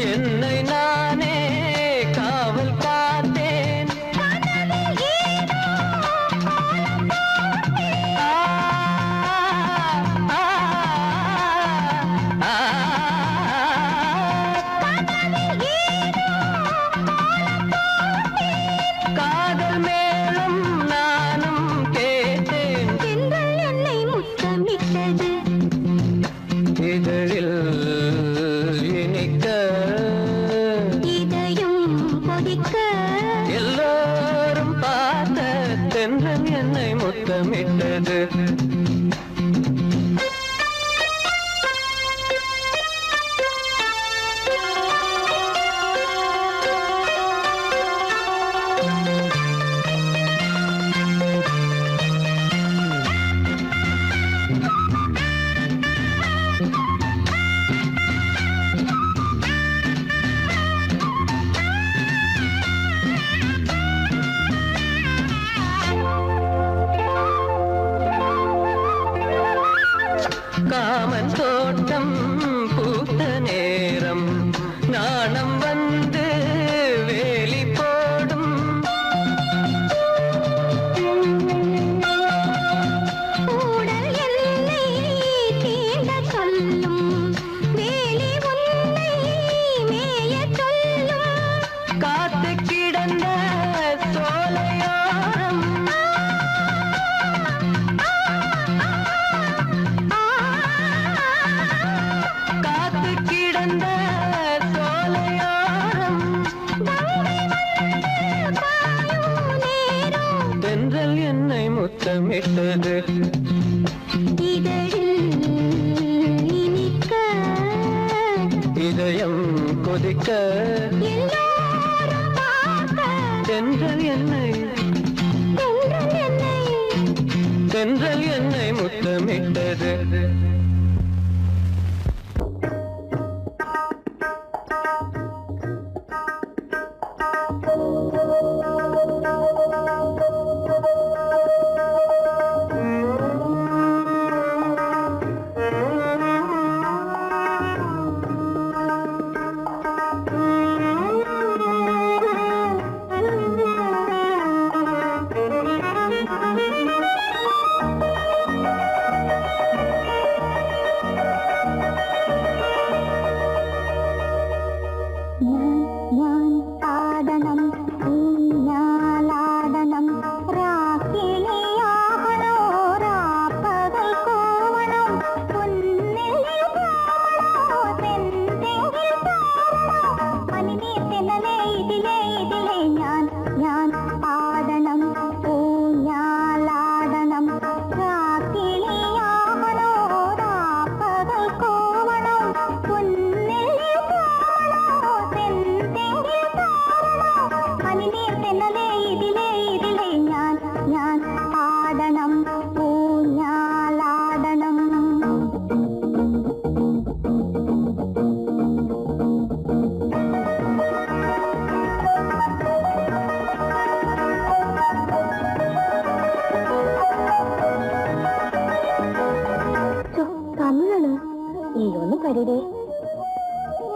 என்னை நானே காவல் காத்தேன் காதல் மேலும் நானும் கேட்டேன் என்னை முத்தமிட்டது இதழில் இனிக்க இதயம் கொதிக்க எல்லாரும் பார்த்த தென்றல் என்னை முத்தமிட்டது முத்தமிட்டது இதழில் இனிக்க இதயம் கொதிக்க எல்லோரும் பார்க்க தென்றல் என்னை தென்றல் என்னை தென்றல் என்னை முத்தமிட்டது ഞാൻ ആടണം ഊഞ്ഞാലാടണം രാക്കിളിയാകണോ രാപ്പകൽ കൂവണം പൊന്നിൽ കാണണോ തെന്തെങ്കിൽ കാണണോ പനിനീർ തെന്നലേ ഇതിലേ ഇതിലേ ഞാൻ ആടണം ഊഞ്ഞാലാടണം രാക്കിളിയാകണോ രാപ്പകൽ കൂവണം പൊന്നിൽ പനിനീർ തെന്നലേ ഇതിലേ ഇതിലേ ഞാൻ ആടണം ഊഞ്ഞാലാടണം தமிழனு நீ ஒண்ணு படிடே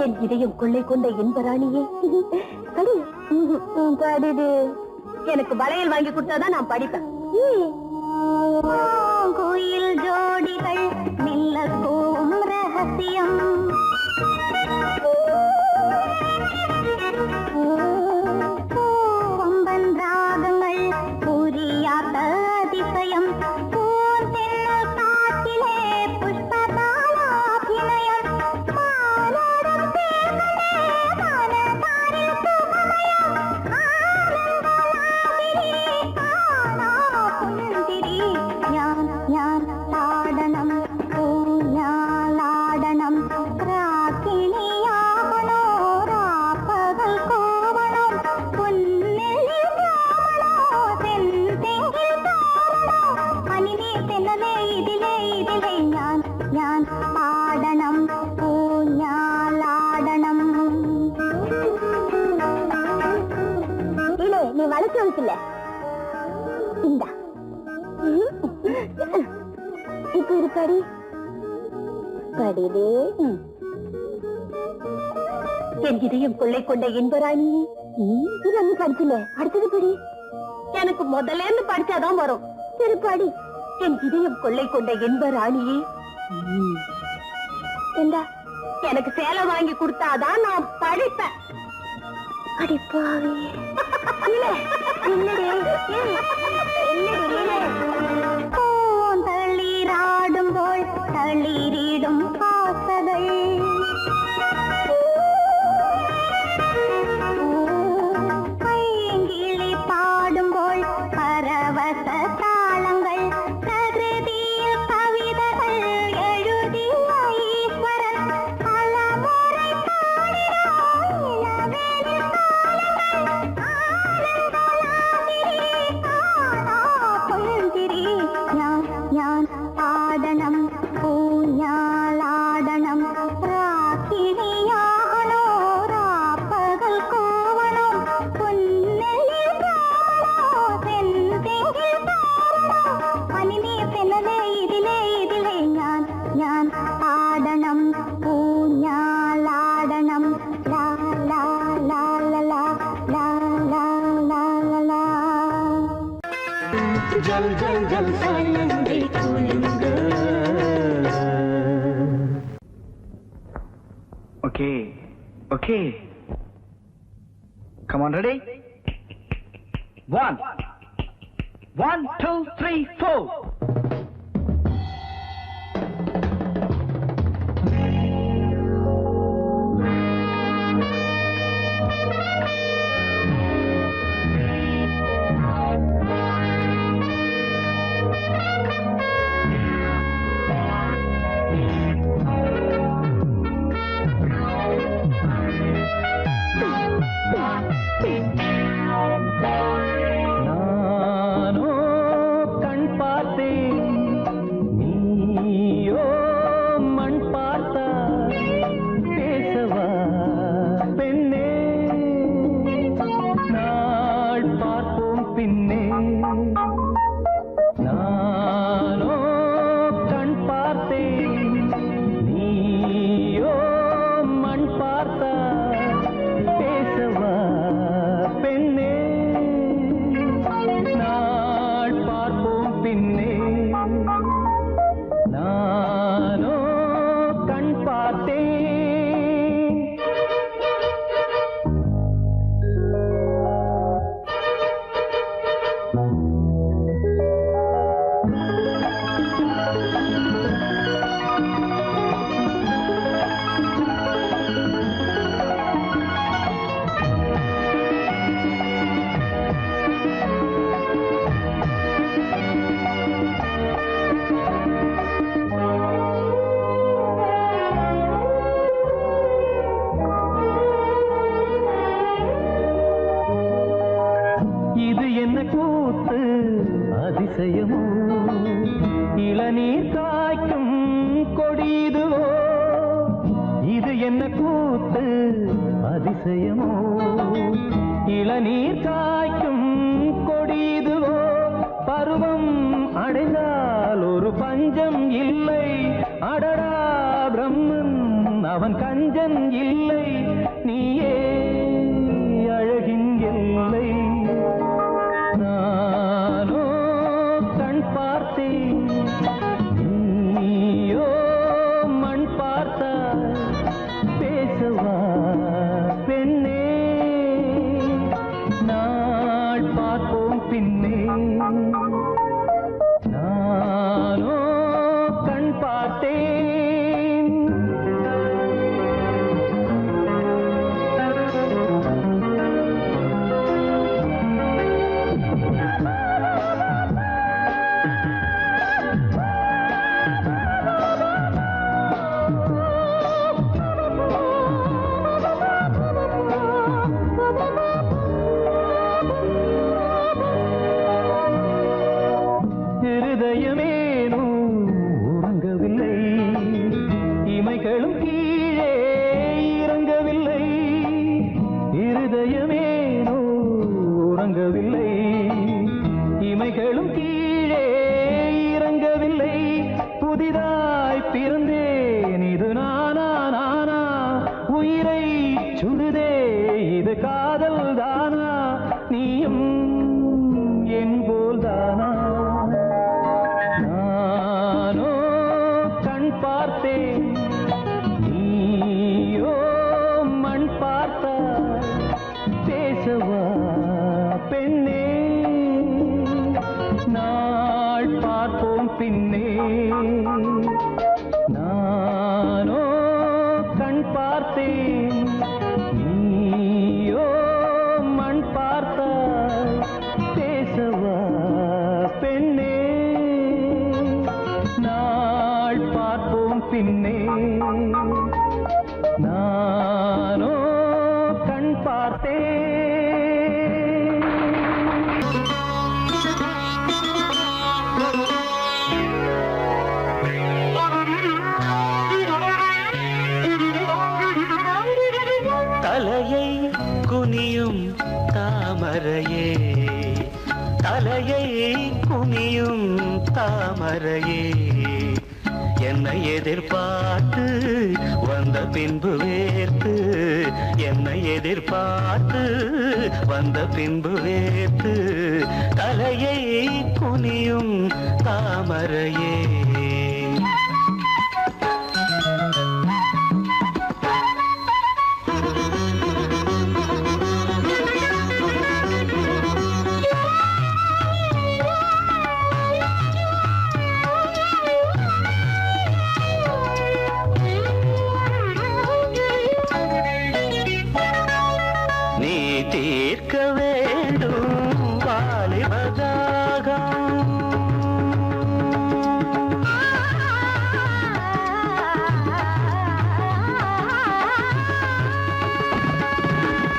என் இதயம் கொள்ளை கொண்ட இன்பராணியே படி படிடு எனக்கு வளையல் வாங்கி கொடுத்தாதான் நான் படிப்பேன் கோயில் ஜோடிகள் மெல்ல போகும் ரகசியம் பூவம்பன் ராகங்கள் புரியாத அதிசயம் பூந்தென்னல் காட்டிலே புஷ்பதாலாபிநயம் மாலோடும் தேவனே மனதாரில் சுகமயம் ஆனந்தலாகிரி ஆனா புந்திரி ഞാൻ പാടണം ഊഞ്ഞാലാടണം രാക്കിളിയാകണോ രാപ്പകൽ കൂവണം പൊന്നിൽ കാണണോ തെന്തെങ്കിൽ കാണണോ പനിനീർ തെന്നലേ ഇതിലേ ഇതിലേ ഞാൻ പാടണം ഊഞ്ഞാലാടണം ഇല്ലേ നീ വളച്ചു വെച്ചില്ലേ ഇണ്ടാ இப்ப ஒரு படி படிடு என் இதயம் கொள்ளை கொண்ட இன்பராணியே இது அங்க படிச்சுல அடுத்தது படி எனக்கு முதல்ல இருந்து படிச்சாதான் வரும் சரி படி என் இதயம் கொள்ளை கொண்ட இன்பராணியே என்ன எனக்கு சேலை வாங்கி கொடுத்தாதான் நான் படிப்பேன் அடிப்பாவே തളിരാടുമ്പോൾ തളിരിടും പാസകൾ പൈങ്കിളി പാടുമ്പോൾ പരവശ താളങ്ങൾ പ്രകൃതിയിൽ കവിതകൾ എഴുതിയ ഈശ്വരൻ പലമുறை ഞാൻ ആടണം ഊഞ്ഞാലാടണം രാക്കിളിയാകണോ രാപ്പകൽ കൂവണം പൊന്നിൽ കാണണോ തെന്തെങ്കിൽ കാണണോ പനിനീർ തെന്നലേ ഇതിലേ ഇതിലേ ഞാൻ ആടണം ഊഞ്ഞാലാടണം ലാ ലാ ലാ ലാ ലാ ലാ ലാ ലാ ലാ ஜல் ஜல் ஜல் சாயந்தே குலுங்க Okay. Come on, ready? 1, 2, 3, 4. பார்த்தேன். அதிசயமோ இளநீர் காய்க்கும் கொடிதுவோ இது என்ன கூத்து அதிசயமோ இளநீர் காய்க்கும் கொடிதுவோ பருவம் அடைந்தால் ஒரு பஞ்சம் இல்லை அடடா பிரம்மன் அவன் கஞ்சன் இல்லை நீயே அழகின் எல்லை நானோ கண் பார்த்தேன் நீயோ மண் பார்த்தாய் பேசவா பெண்ணே நாள் பார்ப்போம் பின்னே நானோ கண் பார்த்தேன் இருதயமேனோ உறங்கவில்லை இமைகளும் கீழே இறங்கவில்லை இருதயமேனோ உறங்கவில்லை இமைகளும் கீழே இறங்கவில்லை புதிதாய் பிறந்தேன் இது நானா நானா உயிரை சுடுதே இது காதல் தானா நீயும் என் போல் தானா நானோ கண் பார்த்தேன் நீயோ மண் பார்த்தாய் பேசவா பெண்ணே நாள் பார்ப்போம் பின்னே நானோ கண் பார்த்தேன் நீயோ மண் பார்த்தாய் பேசவா பெண்ணே நாள் பார்ப்போம் பின்னே நானோ கண் பார்த்தேன் தலையை குனியும் தாமரையே தலையை குனியும் தாமரையே என்னை எதிர்பார்த்து வந்த பின்பு வேர்த்து என்னை எதிர்பார்த்து வந்த பின்பு வேர்த்து தலையை குனியும் தாமரையே தீர்க்க வேண்டும் வாலிபதாகம்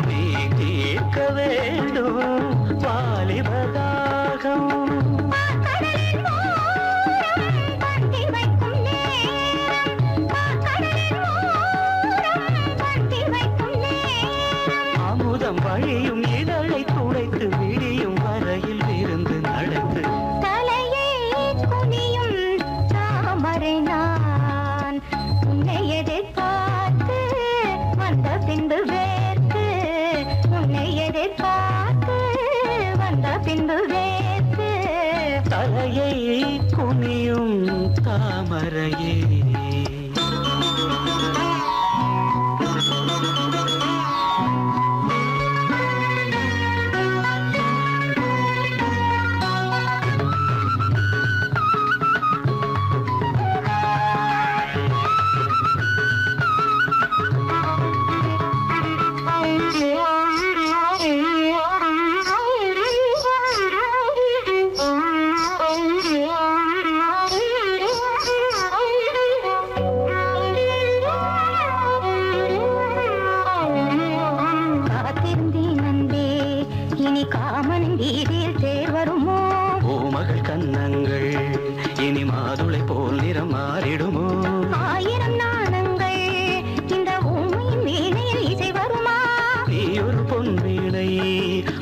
நீ தீர்க்க வேண்டும் வாலிபதாகம் அமுதம் வழியும் இதழை துடைத்து விடியும் வரையில் இருந்து நடத்து தலையை குனியும் தாமரை நான் உன்னை எதிர்பார்த்து வந்த பின்பு வேர்த்து உன்னை எதிர்பார்த்து வந்த பின்பு வேர்த்து தலையை குனியும் தாமரையே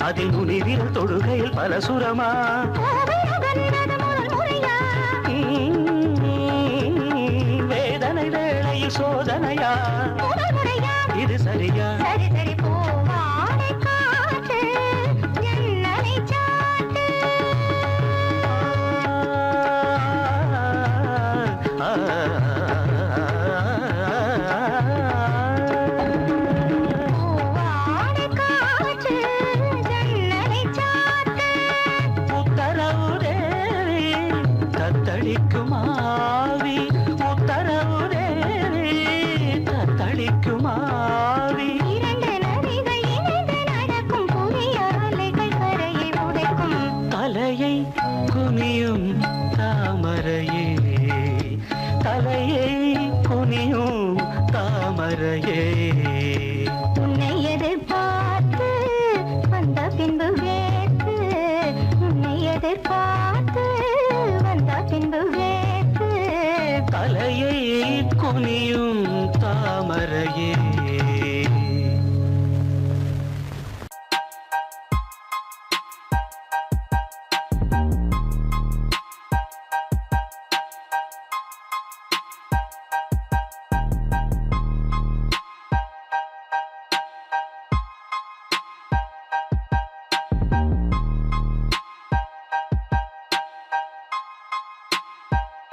அதில் நுனிவிரல் தொடுகையில் பல சுரமா வேதனை வேளையில் சோதனையா இது சரியா சரி சரி பூவாடை காற்று ஜன்னலை சாத்து பூவாடை காற்று ஜன்னலை சாத்து உத்தரவு தேவி தத்தளிக்குமாவி உத்தரவு தேவி தத்தளிக்குமாவி இரண்டு நதிகள் இணைந்து நடக்கும் புதிய அலைகள் கரையை உடைக்கும் தலையை குனியும் தாமரையே தலையை குனியும் தாமரையே உன்னை எதிர்பார்த்து வந்த பின்பு வேத்து உன்னை எதிர்பார்த்து வந்த பின்பு வேத்து தலையை குனியும் தாமரையே